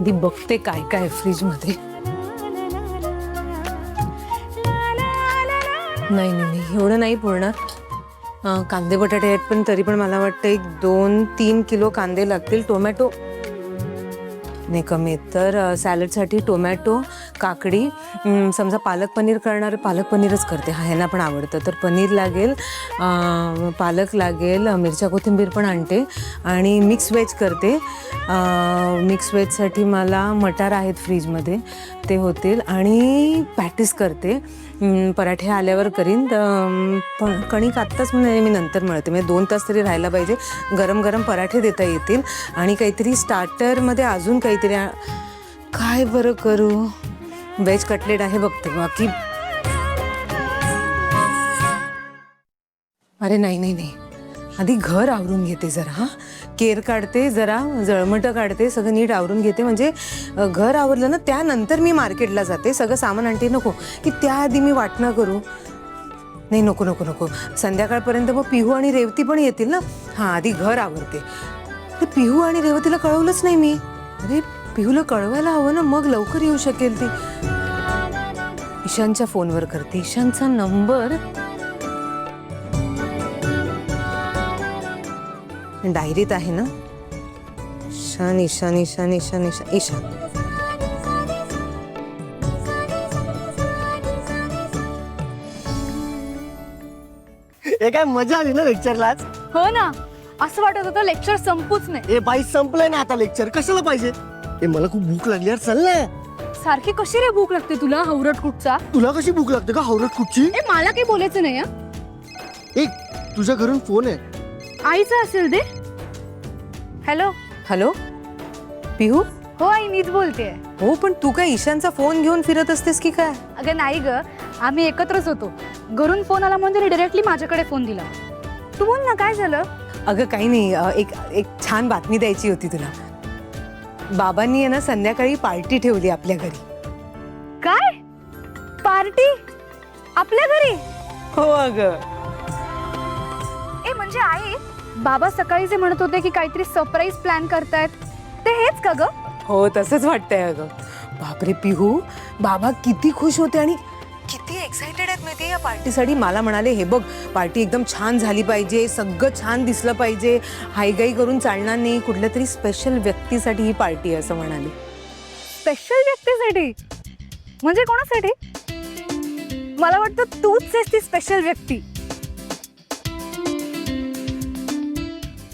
दी बघते काय काय फ्रीज मध्ये. नाही नाही एवढं नाही पुरणार. कांदे बटाटे आहेत पण तरी पण मला वाटतं एक 2-3 किलो कांदे लागतील. टोमॅटो नाही कमी तर सॅलडसाठी टोमॅटो, काकडी, समजा पालक पनीर करणार पालक पनीरच करते. हा ह्यांना पण आवडतं तर पनीर लागेल, पालक लागेल, मिरच्या कोथिंबीर पण आणते आणि मिक्स व्हेज करते. मिक्स व्हेजसाठी मला मटार आहेत फ्रीजमध्ये ते होतील आणि पॅटीस करते. पराठे आल्यावर करीन. पण कणिक आत्ताच म्हणजे मी नंतर मळते म्हणजे 2 तास तरी राहायला पाहिजे. गरम गरम पराठे देता येतील आणि काहीतरी स्टार्टरमध्ये अजून काहीतरी काय बरं करू. व्हेज कटलेट आहे बघते बाकी. अरे नाही नाही नाही आधी घर आवरून घेते जरा. हां केर काढते जरा जळमटं काढते सगळं नीट आवरून घेते म्हणजे घर आवरलं ना त्यानंतर मी मार्केटला जाते. सगळं सामान आणते. नको की त्याआधी मी वाटणं करू. नाही नको नको नको संध्याकाळपर्यंत मग पिहू आणि रेवती पण येतील ना. हां आधी घर आवरते. अरे पिहू आणि रेवतीला कळवलंच नाही मी. अरे पिहूला कळवायला हवं ना मग लवकर येऊ शकेल ती. ईशानच्या फोनवर करते. ईशानचा नंबर डायरीत आहे ना. ईशान ईशान ईशान ईशान ईशान ईशान. हे काय मजा आली ना लेक्चरला आज. हो ना असं वाटत होतं लेक्चर संपूच नाही. ए बाई संपलंय ना आता लेक्चर कशाला पाहिजे. ए मला खूप भूक लागली यार चल ना. सारखी कशी रे भूक लागते तुला हवरट कुठचा. तुला कशी भूक लागते का हवरट कुठची. ए मला काही बोलायचं नाही. एक तुझ्या घरून फोन आहे. आईचा असेल ते. हॅलो हॅलो पिहू. हो आई मीच बोलतेय. हो पण तू काय ईशानचा फोन घेऊन फिरत असतेस की काय. अगं नाही ग आम्ही एकत्रच होतो. घरून फोन आला म्हणजे डायरेक्टली माझ्याकडे फोन दिला. तू बोल ना काय झालं. अगं काही नाही एक छान बातमी द्यायची होती तुला. बाबांनी आहे ना संध्याकाळी पार्टी ठेवली आपल्या घरी. काय पार्टी आपल्या घरी. हो अगं. ए म्हणजे आई बाबा सकाळी जे म्हणत होते की काहीतरी सरप्राईज प्लॅन करतायत ते हेच का ग. हो तसंच वाटतंय अगं. बापरे पिहू बाबा किती खुश होते आणि किती एक्साइटेड आहेत माहिती या पार्टीसाठी. मला म्हणाले हे बघ पार्टी एकदम छान झाली पाहिजे सगळं छान दिसलं पाहिजे हायगाई करून चालणार नाही कुठल्या तरी स्पेशल व्यक्तीसाठी ही पार्टी आहे असं म्हणाले. स्पेशल व्यक्तीसाठी म्हणजे कोणासाठी. मला वाटतं तूच आहेस ती स्पेशल व्यक्ती.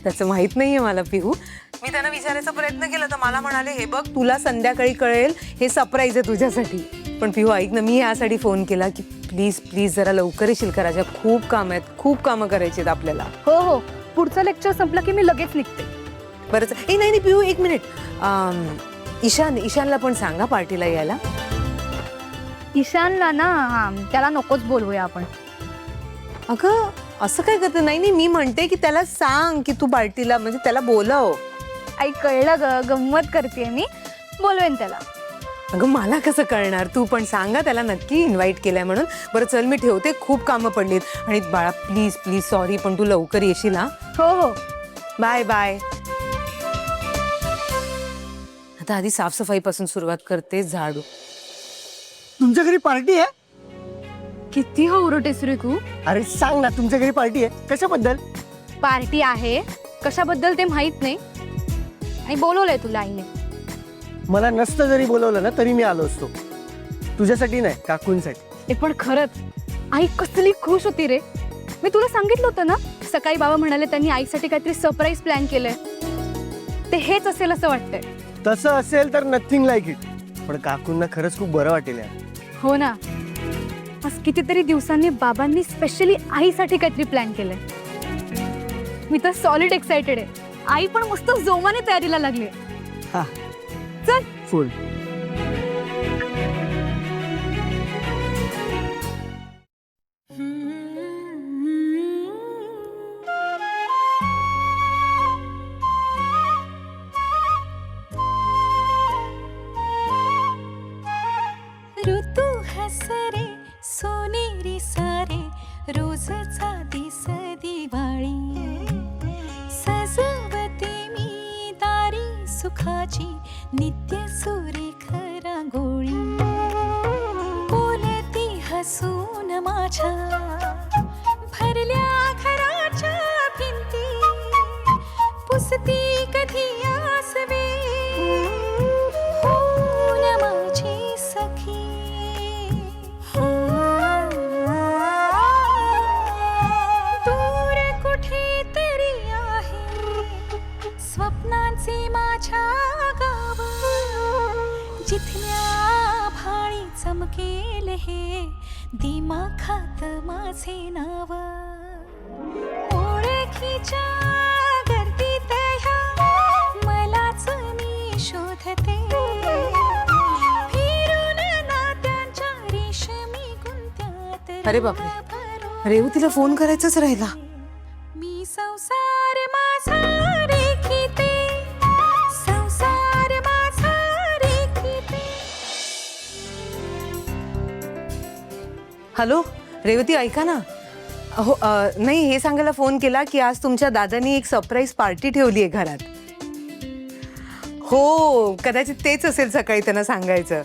त्याचं माहित नाहीये मला पिहू. मी त्यांना विचारायचा प्रयत्न केला तर मला म्हणाले हे बघ तुला संध्याकाळी कळेल हे सरप्राईज आहे तुझ्यासाठी. पण पिहू ऐक ना मी यासाठी फोन केला की प्लीज प्लीज जरा लवकर येशील का. राजा खूप काम आहेत खूप कामं करायची आहेत आपल्याला. हो हो पुढचं लेक्चर संपलं की मी लगेच निघते. बरंच ए नाही नाही पिहू एक मिनिट. ईशानला पण सांगा पार्टीला यायला. ईशानला ना त्याला नकोच बोलवूया आपण. अगं असं काय करते. नाही नाही मी म्हणते की त्याला सांग की तू पार्टीला म्हणजे त्याला बोलव. आई कळलं ग गंमत करते मी बोलवेन त्याला. अगं मला कसं कळणार. तू पण सांगा त्याला नक्की इन्व्हाइट केलंय म्हणून. बरं चल मी ठेवते खूप कामं पडलीत आणि बाळा प्लीज प्लीज सॉरी पण तू लवकर येशील. हा हो हो बाय बाय. आता आधी साफसफाईपासून सुरुवात करते. झाडू. तुमच्या घरी पार्टी आहे. किती हवरटेस रे तू. अरे सांग ना तुमच्या घरी पार्टी आहे कशाबद्दल. पार्टी आहे कशाबद्दल ते माहित नाही आणि बोलवलंय तुला आईने. मला नसतं जरी बोलवलं ना तरी मी आलो असतो. तुझ्यासाठी नाही काकूंसाठी. ते पण खरंच आई कसली खुश होती रे. मी तुला सांगितलं होतं ना सकाळी बाबा म्हणाले त्यांनी आईसाठी काहीतरी सरप्राईज प्लॅन केलंय. ते हेच असेल असं वाटतंय. तसं असेल तर नथिंग लाईक इट. पण काकूंना खरंच खूप बरं वाटेल यार. हो ना आज कितीतरी दिवसांनी बाबांनी स्पेशली आईसाठी काहीतरी प्लॅन केलंय. मी तर सॉलिड एक्साइटेड आहे. आई पण मस्त जोमाने तयारीला लागली. हा चल फुल. ऋतू हसरे सोनेरी सारे रोजचा दिस दिवाळी सजवते मी दारी सुखाची नित्य सून माझ्या भरल्या घराच्या भिंती पुसती कधी आसवे होऊन माझी सखी दूर कुठे तरी आहे स्वप्नांचे माझ्या गाव जिथल्या भाळी चमकेल हे दिमाखात माझे नाव ओळखीच्या गर्दीत ह्या मलाच मी शोधते फिरून नात्यांच्या रेशमी गुंत्यात अरे बापरे. भरून रेवू तिला फोन करायचाच राहिला. मी संसार माझा रेखीते संसार माझा रेखीते. हॅलो रेवती, ऐका ना. हो नाही, हे सांगायला फोन केला की आज तुमच्या दादानी एक सरप्राईज पार्टी ठेवली आहे घरात. हो, कदाचित तेच असेल सकाळी त्यांना सांगायचं.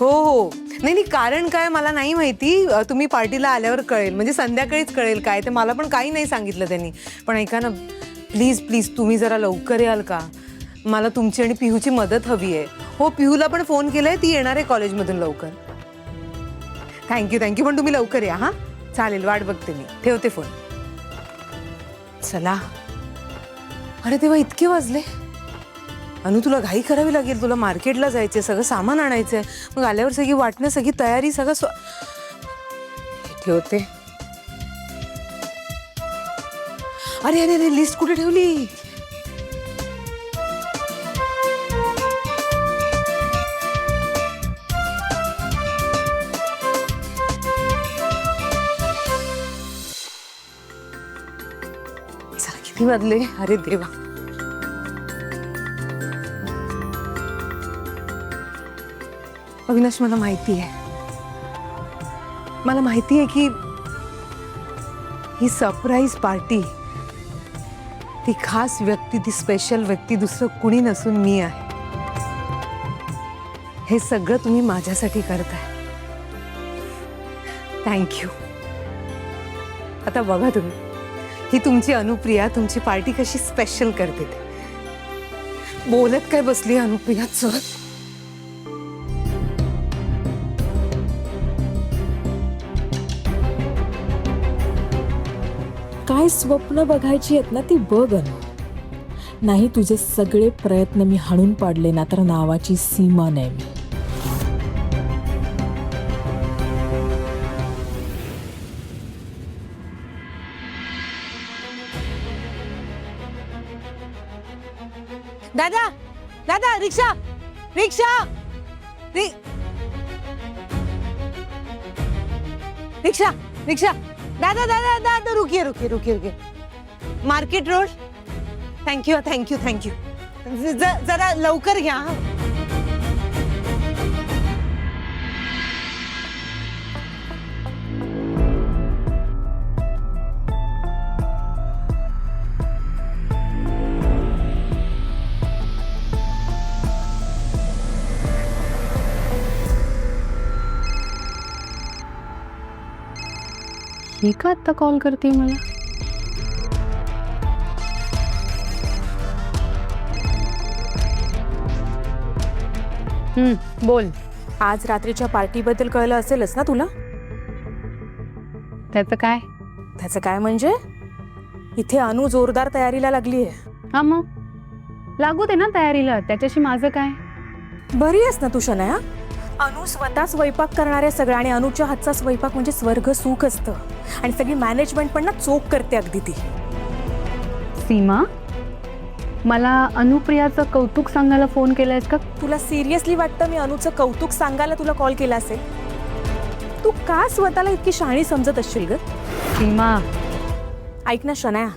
हो हो, नाही नाही, कारण काय मला नाही माहिती. तुम्ही पार्टीला आल्यावर कळेल, म्हणजे संध्याकाळीच कळेल काय ते. मला पण काही नाही सांगितलं त्यांनी. पण ऐका ना, प्लीज प्लीज तुम्ही जरा लवकर याल का? मला तुमची आणि पिहूची मदत हवी आहे. हो, पिहूला पण फोन केलाय, ती येणार आहे कॉलेजमधून लवकर. थँक्यू थँक्यू, पण तुम्ही लवकर या. हां चालेल, वाट बघते मी. ठेवते फोन. चला. अरे तेव्हा इतके वाजले. अनु, तुला घाई करावी लागेल. तुला मार्केटला जायचंय, सगळं सामान आणायचंय. मग आल्यावर सगळी वाटणं, सगळी तयारी, सगळं ठेवते. अरे अरे अरे, लिस्ट कुठे ठेवली? किती वाजले? अरे देवा. अविनाश, मला माहिती आहे की ही सरप्राईज पार्टी, ती खास व्यक्ती, ती स्पेशल व्यक्ती दुसरं कुणी नसून मी आहे. हे सगळं तुम्ही माझ्यासाठी करताय. थँक्यू. आता बघा तुम्ही, ही तुमची अनुप्रिया तुमची पार्टी कशी स्पेशल करते ते. बोलत काय बसली अनुप्रिया? चल. काय स्वप्न बघायची आहेत ना ती बघ अनु. नाही तुझे सगळे प्रयत्न मी हाणून पाडले ना तर नावाची सीमा नाही मी. दादा दादा, रिक्षा रिक्षा रिक्षा रिक्षा. दादा दादा दादा, रुकिए रुकिए रुकिए रुकिए. Market road. Thank you thank you thank you. जरा लवकर घ्या. ही का आत्ता कॉल करते मला? बोल. आज रात्रीच्या पार्टीबद्दल कळलं असेलच ना तुला? त्याचं काय? त्याचं काय म्हणजे इथे अनु जोरदार तयारीला लागली आहे. हा, मग लागू दे ना तयारीला. त्याच्याशी माझं काय? बरी आहेस ना तू शनाया? अनु स्वतः स्वयंपाक करणाऱ्या सगळ्या, आणि अनुच्या हातचा स्वयंपाक म्हणजे स्वर्ग सुख असतं. आणि सगळी मॅनेजमेंट पण ना चोख करते अगदी ती. सीमा, मला अनुप्रियाचं कौतुक सांगायला फोन केलायस का? तुला सिरियसली वाटतं मी अनुचं कौतुक सांगायला तुला कॉल केला असेल? तू का स्वतःला इतकी शहाणी समजत असशील ग? सीमा, ऐक ना शनाया,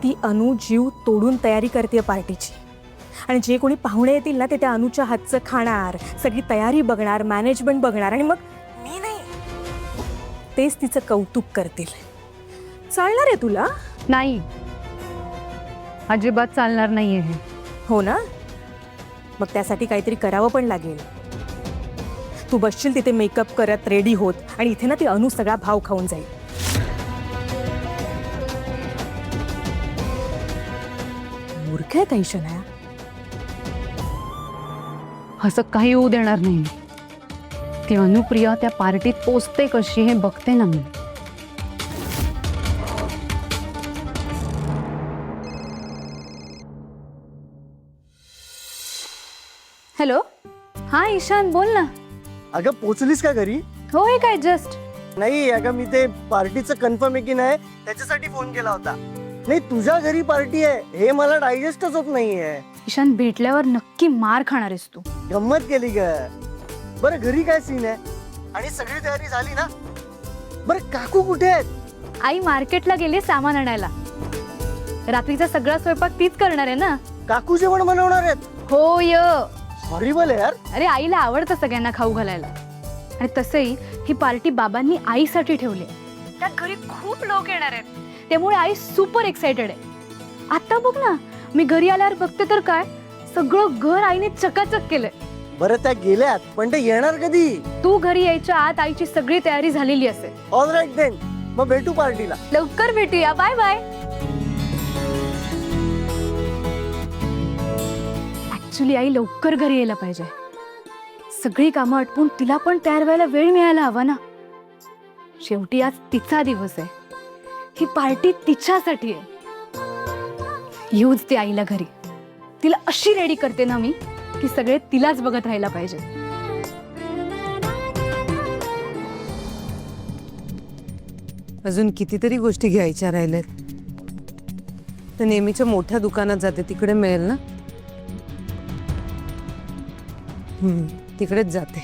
ती अनु जीव तोडून तयारी करते पार्टीची. आणि जे कोणी पाहुणे येतील ना ते त्या अनुच्या हातचं खाणार, सगळी तयारी बघणार, मॅनेजमेंट बघणार, आणि मग मी नाही, तेच तिचं कौतुक करतील. चालणार आहे तुला? नाही, अजिबात चालणार नाहीये हे. हो ना? मग त्यासाठी काहीतरी करावं पण लागेल. तू बसशील तिथे मेकअप करत रेडी होत आणि इथे ना ती अनु सगळा भाव खाऊन जाईल. मूर्ख आहे काही शनाया. असं काही होऊ देणार नाही. ती अनुप्रिया त्या पार्टीत पोचते कशी हे बघते ना मी. हॅलो, हा ईशान बोल ना. अगं पोचलीस का घरी? हो, हे काय जस्ट. नाही अगं मी ते पार्टीचं कन्फर्म आहे की नाही त्याच्यासाठी फोन केला होता. नाही तुझ्या घरी पार्टी आहे हे मला डायजेस्टच होत नाहीये. ईशान, भेटल्यावर नक्की मार खाणार आहेस तू. गंमत केली ग. बरं घरी काय सीन आहे आणि सगळी तयारी झाली ना? बरं काकू कुठे आहेत? आई मार्केटला गेली सामान आणायला. रात्रीचा सगळा स्वयंपाक तीच करणार आहे ना. काकू जेवण बनवणार आहेत? हो य. हॉरिबल आहे यार. अरे आईला आवडतं सगळ्यांना खाऊ घालायला. आणि तसंही ही पार्टी बाबांनी आईसाठी ठेवली. त्यात घरी खूप लोक येणार आहेत त्यामुळे आई सुपर एक्साइटेड आहे. आता बघ ना, मी घरी आल्यावर बघते तर काय सगळं घर आईने चकाचक केलंय. बरं त्या गेल्यात पण ते येणार कधी? तू घरी यायच्या आत आईची सगळी तयारी झालेली असेल. ऑल राईट देन, मग भेटू पार्टीला. लवकर भेटूया. Bye bye. ऍक्च्युली आई लवकर घरी यायला पाहिजे. सगळी कामं आटपून तिला पण तयार व्हायला वेळ मिळायला हवा ना. शेवटी आज तिचा दिवस आहे. ही पार्टी तिच्यासाठी आहे. येऊच ते आईला घरी. तिला अशी रेडी करते ना मी की सगळे तिलाच बघत राहायला पाहिजे. अजून कितीतरी गोष्टी घ्यायच्या राहिल्यात. तर नेहमीच्या मोठ्या दुकानात जाते तिकडे मिळेल ना. तिकडेच जाते.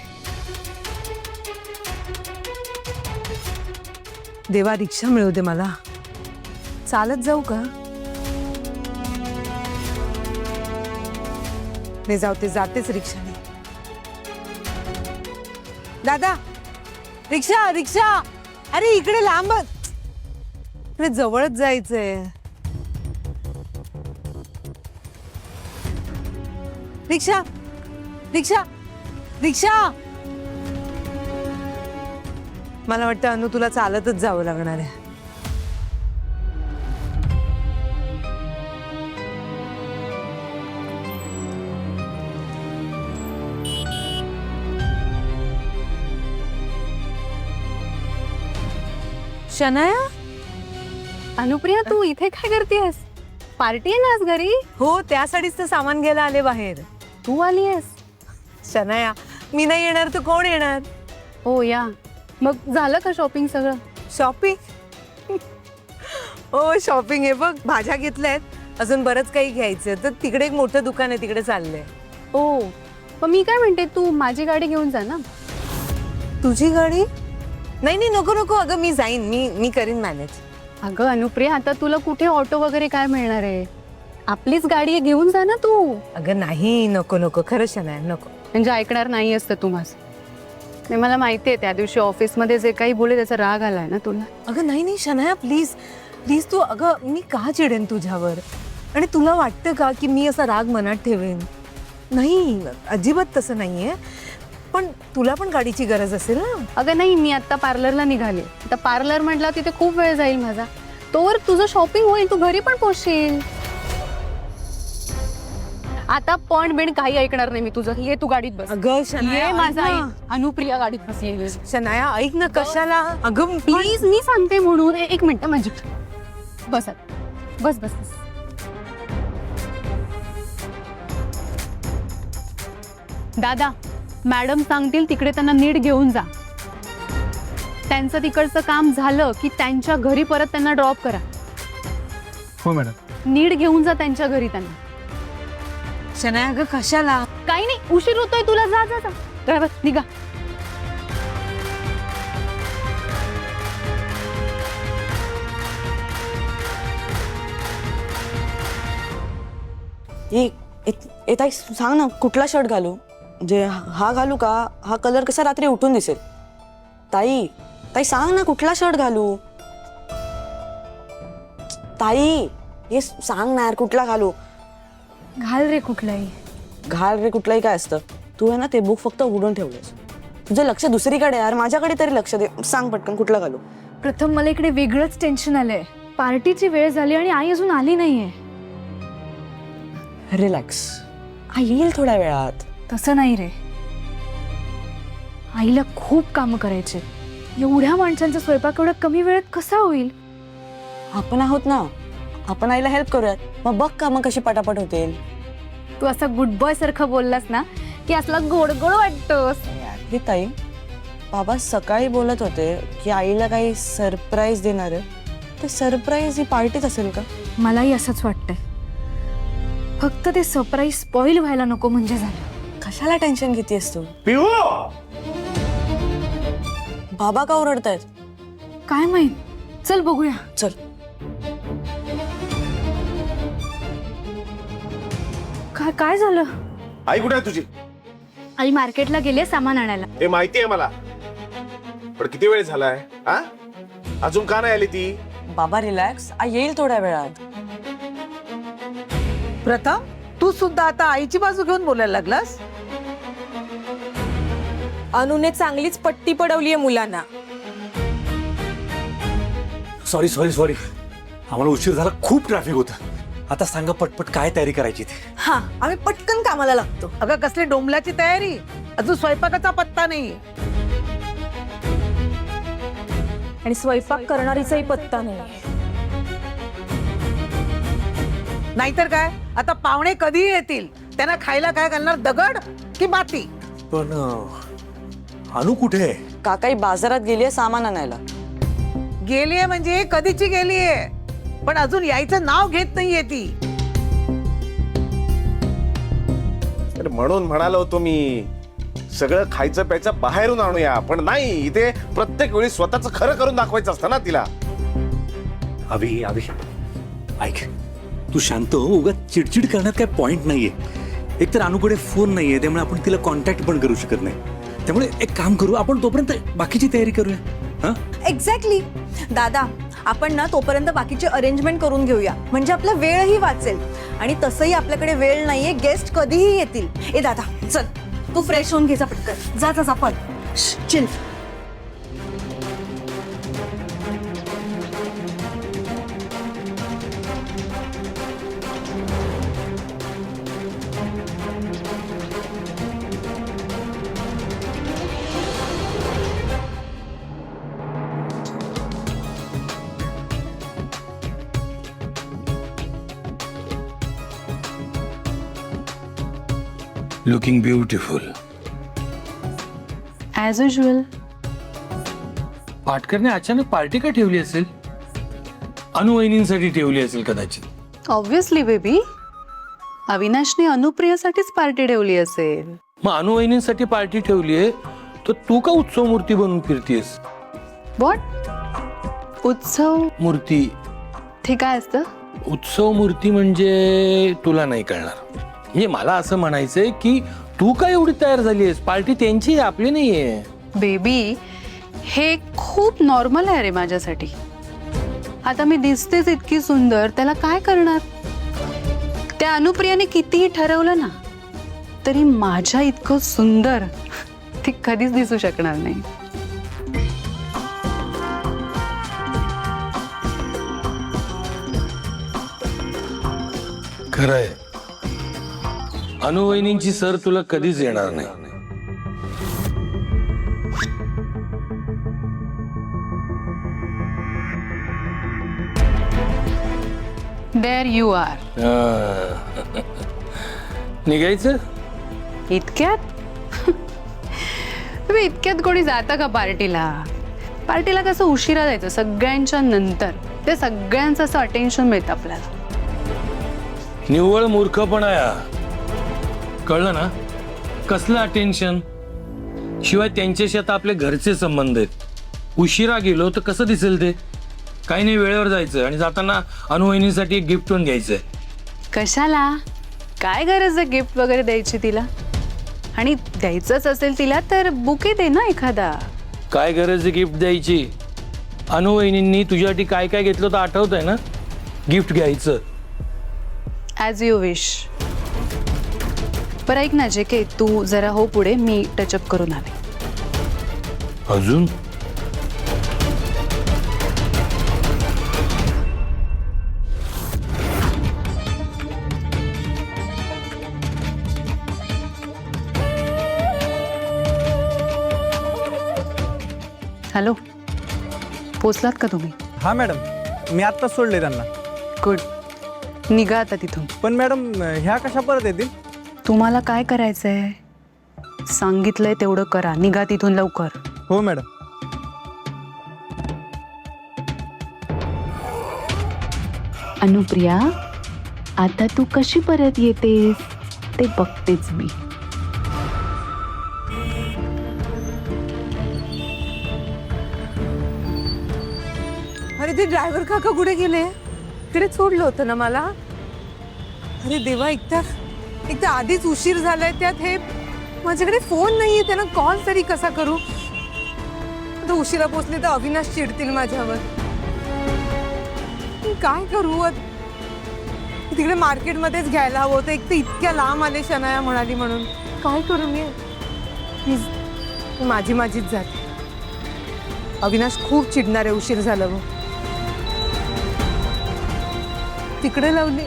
देवा रिक्षा मिळू दे मला. चालत जाऊ का? नाही जाऊते, जातेच रिक्षाने. दादा रिक्षा रिक्षा. अरे इकडे लांब, इकडे जवळच जायचंय. रिक्षा रिक्षा रिक्षा. मला वाटतं अनु तुला चालतच जावं लागणार आहे. शनाया. अनुप्रिया, तू इथे काय करतेस? पार्टी आहे ना आज घरी. हो त्यासाठीच तर सामान घ्यायला आले बाहेर. तू आली आहेस? शनाया मी नाही येणार तर कोण येणार? हो या. मग झालं का शॉपिंग सगळं? शॉपिंग? हो शॉपिंग आहे बघ. भाज्या घेतल्यात, अजून बरंच काही घ्यायचं. तर तिकडे एक मोठं दुकान आहे, तिकडे चाललंय. ओ, पण मी काय म्हणते, तू माझी गाडी घेऊन जा ना. तुझी गाडी? नाही नाही नको नको. अगं मी जाईन, मी करीन मॅनेज. अगं अनुप्रिया, आता तुला कुठे ऑटो वगैरे काय मिळणार आहे? आपलीच गाडी आहे, घेऊन जा ना तू. अगं नाही नको नको, खरंच शनाया नको. म्हणजे ऐकणार नाही असतं तू माझं. नाही, मला माहिती आहे त्या दिवशी ऑफिसमध्ये जे काही बोलले त्याचा राग आलाय ना तुला. अगं नाही नाही शनाया प्लीज प्लीज. तू अगं मी का चिडेन तुझ्यावर? आणि तुला वाटतं का की मी असा राग मनात ठेवेन? नाही अजिबात तसं नाहीये. पण तुला पण गाडीची गरज असेल ना. अगं नाही, मी आता पार्लरला निघाले. आता पार्लर म्हटलं तिथे खूप वेळ जाईल माझा. तोवर तुझं शॉपिंग होईल, तू घरी पण पोहोचशील. आता पण बिण काही ऐकणार नाही मी तुझं. ये तू गाडीत बस. अगं शनाया ये माझा ऐक आई. ना. अनुप्रिया गाडीत बस. ये शनाया ऐक ना. कशाला? अगं प्लीज, मी सांगते म्हणून. एक मिनिट म्हणजे बस आता. बस बस बस. दादा, मॅडम सांगतील तिकडे त्यांना नीट घेऊन जा. त्यांचं तिकडचं काम झालं की त्यांच्या घरी परत त्यांना ड्रॉप करा. हो मॅडम. नीट घेऊन जा त्यांच्या घरी त्यांना. शनाया अगं कशाला? काही नाही, उशीर होतोय तुला. जा जा जा. ड्रायव्हर निघा. ताई सांग ना, कुठला शर्ट घालू? म्हणजे हा घालू का? हा कलर कसा रात्री उठून दिसेल? ताई ताई सांग ना, कुठला शर्ट घालू? ताई हे सांग ना यार, कुठला घालू? घाल रे कुठलाही. घाल रे कुठलाही काय असतं? तू आहे ना ते बुक फक्त उघडून ठेवलंस. तुझं लक्ष दुसरीकडे यार, माझ्याकडे तरी लक्ष दे. सांग पटकन कुठला घालू. प्रथम मला इकडे वेगळंच टेन्शन आलंय. पार्टीची वेळ झाली आणि आई अजून आली नाहीये. रिलॅक्स, आई येईल थोड्या वेळात. तसं नाही रे, आईला खूप कामं करायचे. एवढ्या माणसांचा स्वयंपाक एवढ्या कमी वेळेत कसा होईल? आपण आहोत ना, आपण आईला हेल्प करूयात. मग बघ का मग कशी पटापट होतील. तू असं गुड बॉय सारखं बोललास ना की असला गोड गोड वाटतोस. ही ताई, बाबा सकाळी बोलत होते की आईला काही सरप्राईज देणार आहे. ते सरप्राईज ही पार्टीच असेल का? मलाही असंच वाटतंय. फक्त ते सरप्राईज स्पॉइल व्हायला नको म्हणजे झालं. कशाला टेन्शन घेतेस तू? पिहू, बाबा का ओरडतायत? काय माहित, चल बघूया. चल. काय काय झालं? आई कुठे आहे तुझी? आई मार्केटला गेली सामान आणायला. हे माहिती आहे मला, पण किती वेळ झालाय? हा, अजून का नाही आली ती? बाबा रिलॅक्स, आई येईल थोड्या वेळात. प्रथम, तू सुद्धा आता आईची बाजू घेऊन बोलायला लागलास. अनुने चांगलीच पट्टी पडवली आहे मुलांना. सॉरी सॉरी सॉरी, आम्हाला उशीर झाला, खूप ट्रॅफिक होतं. आता सांगा पटपट काय तयारी करायची ती. हा, आम्ही पटकन कामाला लागतो. अगं कसली डोंबल्याची तयारी, अजून स्वयंपाकाचा पत्ता नाही. आणि स्वयंपाक करणारीचाही पत्ता नाही. नाहीतर काय, आता पाहुणे कधी येतील, त्यांना खायला काय घालणार, दगड की माती? पण अनु कुठे आहे? काकाई बाजारात गेलीये सामान आणायला. गेलीये म्हणजे कधीची गेलीये, पण अजून यायचं नाव घेत नाहीये ती. तर म्हणून म्हणालो होतो मी, सगळं खायचं प्यायचं बाहेरून आणूया, पण नाही, इथे प्रत्येक वेळी स्वतःच खरं करून दाखवायचं असतं ना तिला. अभि अभि ऐक, तू शांत हो. उगाच चिडचिड करण्यात काय पॉइंट नाहीये. एकतर अनुकडे फोन नाहीये, त्यामुळे आपण तिला कॉन्टॅक्ट पण करू शकत नाही. त्यामुळे एक काम करू, आपण तोपर्यंत बाकीची तयारी करूया. हा, एक्झॅक्टली दादा, आपण ना तोपर्यंत बाकीचे अरेंजमेंट करून घेऊया, म्हणजे आपला वेळही वाचेल. आणि तसंही आपल्याकडे वेळ नाहीये, गेस्ट कधीही येतील. ए दादा चल, तू फ्रेश होऊन घे, जा पटकन. जा जा जा, पण chill. Looking beautiful. As usual. पाटकरने अचानक पार्टी का ठेवली असेल? अनुवहिनींसाठी ठेवली असेल कदाचित. ऑब्व्हियसली बेबी, अविनाशने अनुप्रियासाठीच पार्टी ठेवली असेल. मग अनुवहिनींसाठी पार्टी ठेवली आहे, तर तू का उत्सव मूर्ती बनवून फिरतीयस? व्हॉट? उत्सव मूर्ती? ते काय असतं? उत्सव मूर्ती म्हणजे तुला नाही कळणार. म्हणजे मला असं म्हणायचंय की तू का एवढी तयार झालीयस? पार्टी त्यांची आहे, आपली नाहीये. बेबी, हे खूप नॉर्मल आहे रे माझ्यासाठी. आता मी दिसतेच इतकी सुंदर, त्याला काय करणार? त्या अनुप्रियाने कितीही ठरवलं ना, तरी माझ्या इतकं सुंदर ती कधीच दिसू शकणार नाही. खरंय, अनुवहिनींची सर तुला कधीच येणार नाही. There you are. निघायचं? इतक्यात? इतक्यात कोणी जातं का पार्टीला? पार्टीला कसं उशिरा जायचं, सगळ्यांच्या नंतर. ते सगळ्यांचं असं अटेन्शन मिळतं आपल्याला. निव्वळ मूर्खपणा या, कळलं ना? कसलं अटेन्शन? शिवाय त्यांच्याशी आता आपले घरचे संबंध आहेत. उशिरा गेलो तर कसं दिसेल ते? काही नाही, वेळेवर जायचं आणि जाताना अनुवहिनीसाठी एक गिफ्ट पण घ्यायचंय. कशाला? काय गरज आहे गिफ्ट वगैरे द्यायची तिला? आणि द्यायचंच असेल तिला तर बुके दे ना एखादा. काय गरज आहे गिफ्ट द्यायची? अनुवहिनींनी तुझ्यासाठी काय काय घेतलं तर आठवत आहे ना? गिफ्ट घ्यायचं. As you wish. बरं ऐक ना जे के, तू जरा हो पुढे, मी टचअप करून आले. अजून हॅलो, पोचलात का तुम्ही? हा मॅडम, मी आत्ताच सोडले त्यांना. गुड. निघा आता तिथून. पण मॅडम, ह्या कशा परत येतील? तुम्हाला काय करायचंय? सांगितलंय तेवढं करा. निघा तिथून लवकर. हो मॅडम. अनुप्रिया, आता तू कशी परत येतेस ते बघतेच मी. अरे ते ड्रायव्हर काका कुठे गेले? तिकडे सोडलं होतं ना मला. अरे देवा, एक तर आधीच उशीर झालाय, त्यात हे माझ्याकडे फोन नाहीये, त्यांना कॉल तरी कसा करू? आता उशिरा पोचले तर अविनाश चिडतील माझ्यावर. काय करू? तिकडे मार्केटमध्येच घ्यायला हवं होतं. एक तर इतक्या लांब आले शनाया म्हणाली म्हणून. काय करू मी? प्लीज माझीच जाते. अविनाश खूप चिडणार आहे उशीर झालं मग. तिकडे लावली,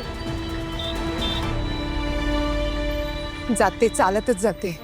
जाते, चालतच जाते.